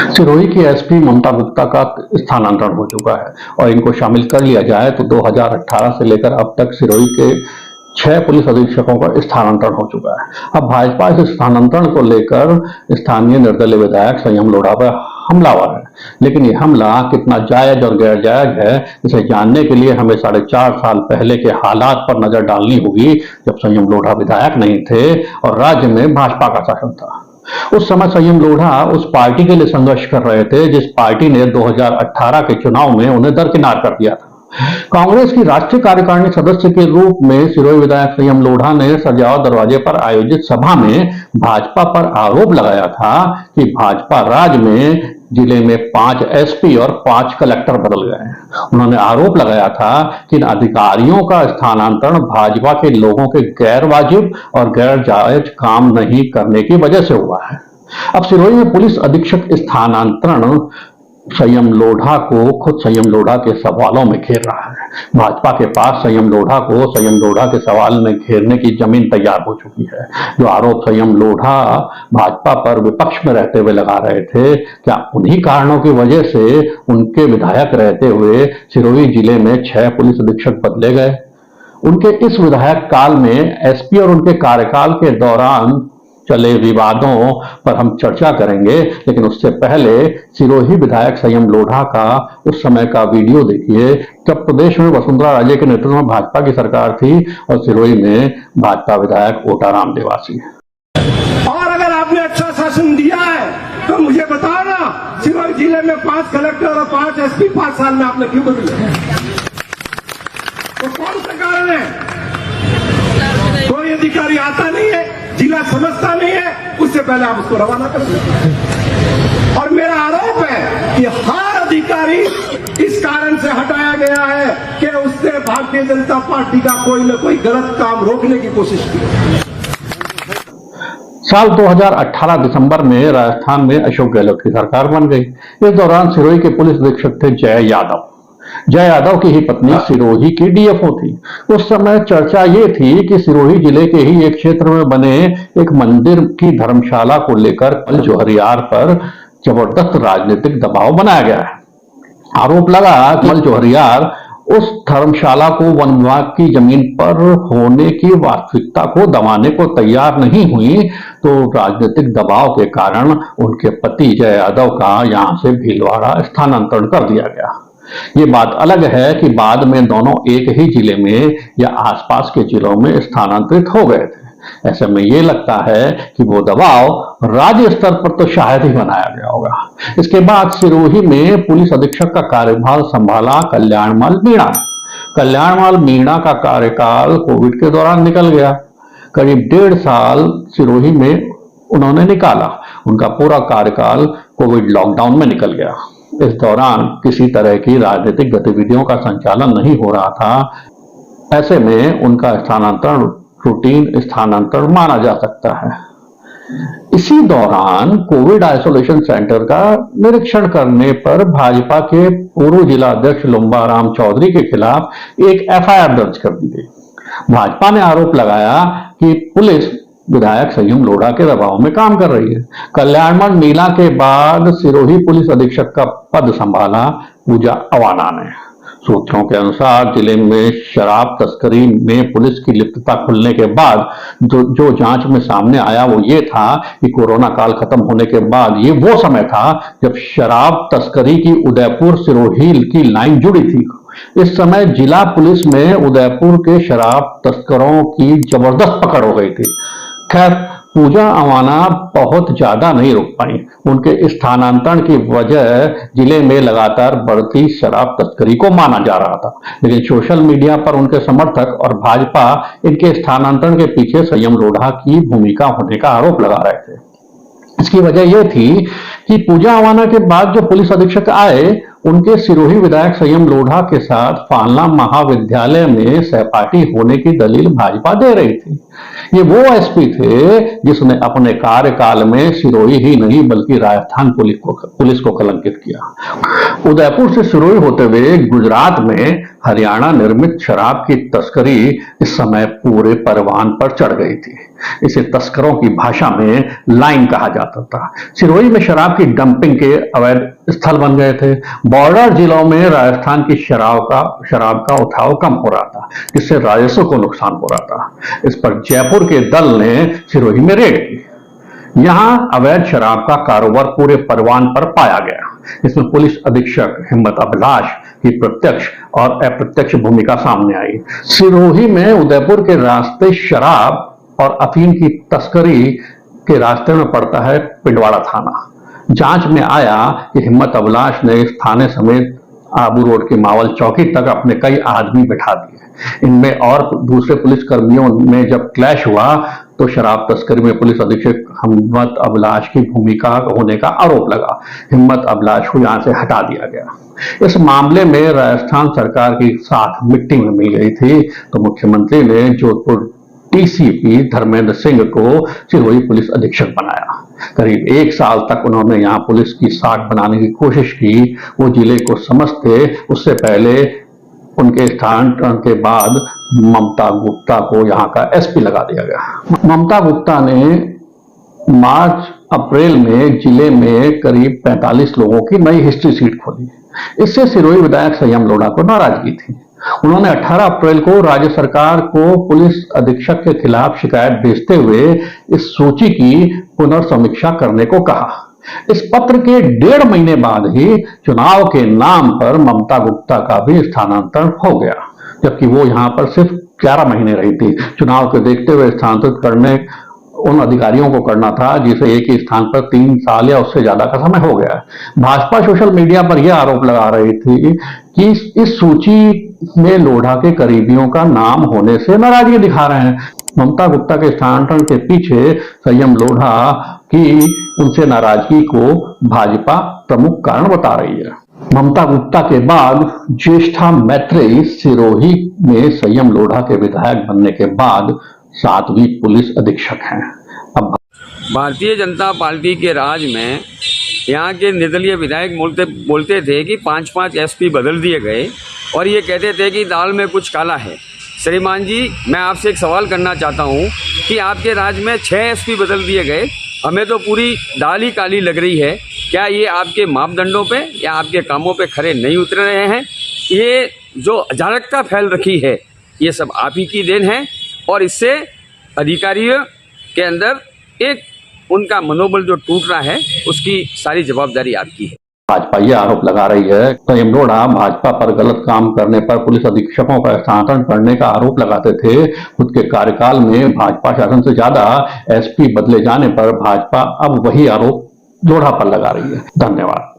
सिरोही की एसपी ममता गुप्ता का स्थानांतरण हो चुका है और इनको शामिल कर लिया जाए तो 2018 से लेकर अब तक सिरोही के 6 पुलिस अधीक्षकों का स्थानांतरण हो चुका है। अब भाजपा इस स्थानांतरण को लेकर स्थानीय निर्दलीय विधायक संयम लोढ़ा पर हमलावर है, लेकिन ये हमला कितना जायज और गैर जायज है, इसे जानने के लिए हमें 4.5 साल पहले के हालात पर नजर डालनी होगी, जब संयम लोढ़ा विधायक नहीं थे और राज्य में भाजपा का शासन था। उस समय संयम लोढ़ा उस पार्टी के लिए संघर्ष कर रहे थे जिस पार्टी ने 2018 के चुनाव में उन्हें दरकिनार कर दिया था। कांग्रेस की राष्ट्रीय कार्यकारिणी सदस्य के रूप में सिरोही विधायक संयम लोढ़ा ने सरजावा दरवाजे पर आयोजित सभा में भाजपा पर आरोप लगाया था कि भाजपा राज्य में जिले में 5 एसपी और 5 कलेक्टर बदल गए हैं। उन्होंने आरोप लगाया था कि इन अधिकारियों का स्थानांतरण भाजपा के लोगों के गैर वाजिब और गैर जायज काम नहीं करने की वजह से हुआ है। अब सिरोही में पुलिस अधीक्षक स्थानांतरण संयम लोढ़ा को खुद संयम लोढ़ा के सवालों में घेर रहा है। भाजपा के पास संयम लोढ़ा को संयम लोढ़ा के सवाल में घेरने की जमीन तैयार हो चुकी है। जो आरोप संयम लोढ़ा भाजपा पर विपक्ष में रहते हुए लगा रहे थे, क्या उन्हीं कारणों की वजह से उनके विधायक रहते हुए सिरोही जिले में 6 पुलिस अधीक्षक बदले गए? उनके इस विधायक काल में एसपी और उनके कार्यकाल के दौरान चले विवादों पर हम चर्चा करेंगे, लेकिन उससे पहले सिरोही विधायक संयम लोढ़ा का उस समय का वीडियो देखिए जब प्रदेश में वसुंधरा राजे के नेतृत्व में भाजपा की सरकार थी और सिरोही में भाजपा विधायक ओटाराम देवासी। और अगर आपने अच्छा शासन दिया है तो मुझे बताओ ना, सिरोही जिले में 5 कलेक्टर और 5 एसपी 5 साल में आपने क्यों बदले? तो कौन सा कारण है? कोई अधिकारी आता नहीं है, जिला समझता नहीं है, उससे पहले आप उसको रवाना कर दें। और मेरा आरोप है कि हर अधिकारी इस कारण से हटाया गया है कि उसने भारतीय जनता पार्टी का कोई न कोई गलत काम रोकने की कोशिश की। साल 2018 दिसंबर में राजस्थान में अशोक गहलोत की सरकार बन गई। इस दौरान सिरोही के पुलिस अधीक्षक थे जय यादव। जय यादव की ही पत्नी सिरोही की डीएफओ थी। उस समय चर्चा ये थी कि सिरोही जिले के ही एक क्षेत्र में बने एक मंदिर की धर्मशाला को लेकर कल जोहरियार पर जबरदस्त राजनीतिक दबाव बनाया गया है। आरोप लगा कि कल जोहरियार उस धर्मशाला को वन विभाग की जमीन पर होने की वास्तविकता को दबाने को तैयार नहीं हुई, तो राजनीतिक दबाव के कारण उनके पति जय यादव का यहां से भीलवाड़ा स्थानांतरण कर दिया गया। ये बात अलग है कि बाद में दोनों एक ही जिले में या आसपास के जिलों में स्थानांतरित हो गए थे। ऐसे में ये लगता है कि वो दबाव राज्य स्तर पर तो शायद ही बनाया गया होगा। इसके बाद सिरोही में पुलिस अधीक्षक का कार्यभार संभाला कल्याणमल मीणा। कल्याणमल मीणा का कार्यकाल कोविड के दौरान निकल गया। करीब 1.5 साल सिरोही में उन्होंने निकाला। उनका पूरा कार्यकाल कोविड लॉकडाउन में निकल गया। इस दौरान किसी तरह की राजनीतिक गतिविधियों का संचालन नहीं हो रहा था। ऐसे में उनका स्थानांतरण रूटीन स्थानांतरण माना जा सकता है। इसी दौरान कोविड आइसोलेशन सेंटर का निरीक्षण करने पर भाजपा के पूर्व जिला अध्यक्ष लुम्बाराम चौधरी के खिलाफ एक एफआईआर दर्ज कर दी गई। भाजपा ने आरोप लगाया कि पुलिस विधायक संयम लोढ़ा के दबाव में काम कर रही है। कल्याणमल मीणा के बाद सिरोही पुलिस अधीक्षक का पद संभाला पूजा अवाना ने। सूत्रों के अनुसार जिले में शराब तस्करी में पुलिस की लिप्तता खुलने के बाद जो जांच में सामने आया वो ये था कि कोरोना काल खत्म होने के बाद ये वो समय था जब शराब तस्करी की उदयपुर सिरोही की लाइन जुड़ी थी। इस समय जिला पुलिस में उदयपुर के शराब तस्करों की जबरदस्त पकड़ हो गई थी। खैर, पूजा अवाना बहुत ज्यादा नहीं रुक पाई। उनके स्थानांतरण की वजह जिले में लगातार बढ़ती शराब तस्करी को माना जा रहा था, लेकिन सोशल मीडिया पर उनके समर्थक और भाजपा इनके स्थानांतरण के पीछे संयम लोढ़ा की भूमिका होने का आरोप लगा रहे थे। इसकी वजह यह थी कि पूजा अवाना के बाद जो पुलिस अधीक्षक आए, उनके सिरोही विधायक संयम लोढ़ा के साथ फालना महाविद्यालय में सहपाठी होने की दलील भाजपा दे रही थी। ये वो एसपी थे जिसने अपने कार्यकाल में सिरोही ही नहीं बल्कि राजस्थान पुलिस को कलंकित किया। उदयपुर से सिरोही होते हुए गुजरात में हरियाणा निर्मित शराब की तस्करी इस समय पूरे परवान पर चढ़ गई थी। इसे तस्करों की भाषा में लाइन कहा जाता था। सिरोही में शराब की डंपिंग के अवैध स्थल बन गए थे। बॉर्डर जिलों में राजस्थान की शराब का उठाव कम हो रहा था, जिससे राजस्व को नुकसान हो रहा था। इस पर जयपुर के दल ने सिरोही में रेड की। यहां अवैध शराब का कारोबार पूरे परवान पर पाया गया। इसमें पुलिस अधीक्षक हिम्मत अभिलाष की प्रत्यक्ष और अप्रत्यक्ष भूमिका सामने आई। सिरोही में उदयपुर के रास्ते शराब और अफीम की तस्करी के रास्ते में पड़ता है पिंडवाड़ा थाना। जांच में आया कि हिम्मत अभिलाष ने इस थाने समेत आबू रोड की मावल चौकी तक अपने कई आदमी बिठा दिए। इनमें और दूसरे पुलिस कर्मियों में जब क्लैश हुआ तो शराब तस्करी में पुलिस अधीक्षक हिम्मत अभिलाष की भूमिका होने का आरोप लगा। हिम्मत अभिलाष को यहां से हटा दिया गया। इस मामले में राजस्थान सरकार के साथ मिट्टी में मिल गई थी, तो मुख्यमंत्री ने जोधपुर टीसीपी धर्मेंद्र सिंह को सिरोही पुलिस अधीक्षक बनाया। करीब 1 साल तक उन्होंने यहां पुलिस की साख बनाने की कोशिश की। वो जिले को समझते, उससे पहले उनके स्थानांतरण के बाद ममता गुप्ता को यहां का एसपी लगा दिया गया। ममता गुप्ता ने मार्च-अप्रैल में जिले में करीब 45 लोगों की नई हिस्ट्री सीट खोली। इससे सिरोही विधायक संयम लोढ़ा को नाराजगी थी। उन्होंने 18 अप्रैल को राज्य सरकार को पुलिस अधीक्षक के खिलाफ शिकायत भेजते हुए इस सूची की पुनर्समीक्षा करने को कहा। इस पत्र के 1.5 महीने बाद ही चुनाव के नाम पर ममता गुप्ता का भी स्थानांतरण हो गया, जबकि वो यहां पर सिर्फ 11 महीने रही थी। चुनाव को देखते हुए स्थानांतरित करने उन अधिकारियों को करना था जिसे एक ही स्थान पर 3 साल या उससे ज्यादा का समय हो गया। भाजपा सोशल मीडिया पर यह आरोप लगा रही थी कि इस सूची में लोढ़ा के करीबियों का नाम होने से नाराजगी दिखा रहे हैं। ममता गुप्ता के स्थानांतरण के पीछे संयम लोढ़ा की उनसे नाराजगी को भाजपा प्रमुख कारण बता रही है। ममता गुप्ता के बाद ज्येष्ठा मैत्रेयी सिरोही में संयम लोढ़ा के विधायक बनने के बाद 7वीं पुलिस अधीक्षक हैं। अब भारतीय जनता पार्टी के राज में यहाँ के निर्दलीय विधायक बोलते थे कि 5-5 एसपी बदल दिए गए और ये कहते थे कि दाल में कुछ काला है। श्रीमान जी, मैं आपसे एक सवाल करना चाहता हूँ कि आपके राज में 6 एसपी बदल दिए गए, हमें तो पूरी दाल ही काली लग रही है। क्या ये आपके मापदंडों पे या आपके कामों पे खरे नहीं उतर रहे हैं? ये जो अराजकता फैल रखी है, ये सब आप ही की देन है और इससे अधिकारियों के अंदर एक उनका मनोबल जो टूट रहा है, उसकी सारी जवाबदारी आपकी है। भाजपा ये आरोप लगा रही है। संयम लोढ़ा भाजपा पर गलत काम करने पर पुलिस अधीक्षकों का स्थानांतरण करने का आरोप लगाते थे। खुद के कार्यकाल में भाजपा शासन से ज्यादा एसपी बदले जाने पर भाजपा अब वही आरोप लोढ़ा पर लगा रही है। धन्यवाद।